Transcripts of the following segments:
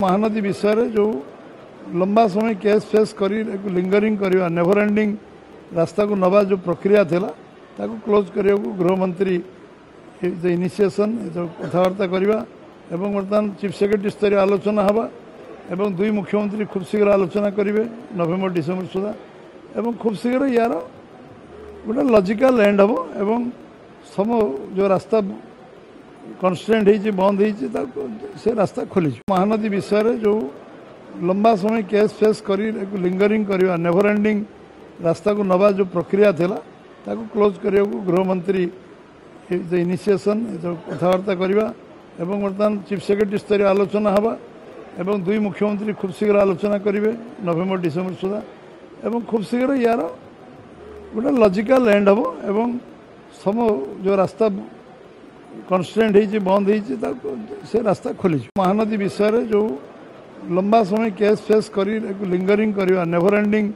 महानदी विषय जो लंबा समय केस फेस कर लिंगरिंग करवा नेवर एंडिंग रास्ता को नवा जो प्रक्रिया थिला ताको क्लोज करने को गृहमंत्री इनिशिएशन कथबार्ता करवा एवं बर्तमान चीफ सेक्रेटरी स्तर आलोचना हवा एवं दुई मुख्यमंत्री खूब शीघ्र आलोचना करेंगे नवेम्बर डिसेम्बर सुधा एवं खूब शीघ्र यार गोटे लॉजिकल एंड हम एवं सम जो रास्ता कन्स्ट्रेंट हो बंद से रास्ता खोली महानदी विषय जो लंबा समय केस फेस कर लिंगरिंग करवा नेवर एंडिंग रास्ता को नवा जो प्रक्रिया थिला ताको क्लोज करने को गृहमंत्री इनिशिएशन कथबार्ता करवा एवं बर्तमान चीफ सेक्रेटरी स्तर आलोचना हवा एवं दुई मुख्यमंत्री खूब शीघ्र आलोचना करेंगे नवेम्बर डिसेम्बर सुधा एवं खूब शीघ्र यार गोटे लॉजिकल एंड हम एवं सम जो रास्ता कन्स्ट्रेंट हो बंद से रास्ता खोली महानदी विषय जो लंबा समय केस फेस कर लिंगरिंग करवा नेवर एंडिंग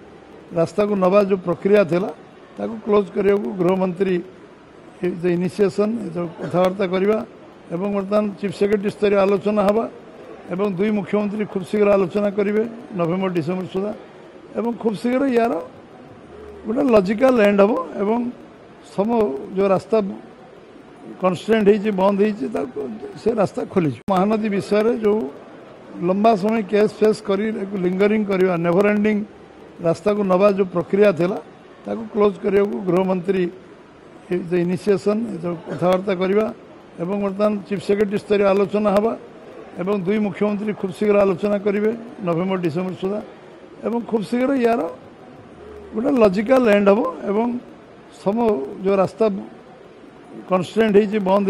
रास्ता को नवा जो प्रक्रिया थिला ताको क्लोज करने को गृहमंत्री इनिशिएशन कथबार्ता करवा एवं बर्तमान चीफ सेक्रेटरी स्तर आलोचना हवा एवं दुई मुख्यमंत्री खूब शीघ्र आलोचना करेंगे नवेम्बर डिसेम्बर सुधा एवं खूब शीघ्र यार गोटे लॉजिकल एंड हम एवं सम जो रास्ता कन्स्ट्रेंट हो बंद से रास्ता खोली महानदी विषय जो लंबा समय केस फेस कर लिंगरिंग करवा नेवर एंडिंग रास्ता को नवा जो प्रक्रिया थिला ताको क्लोज करने को गृहमंत्री इनिशिएशन कथबार्ता करवा एवं बर्तमान चीफ सेक्रेटरी स्तर आलोचना हवा एवं दुई मुख्यमंत्री खूब शीघ्र आलोचना करेंगे नवेम्बर डिसेम्बर सुधा एवं खूब शीघ्र यार गोटे लॉजिकल एंड हम एवं सम जो रास्ता कन्स्ट्रेंट हो बंद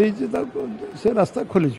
से रास्ता खोली।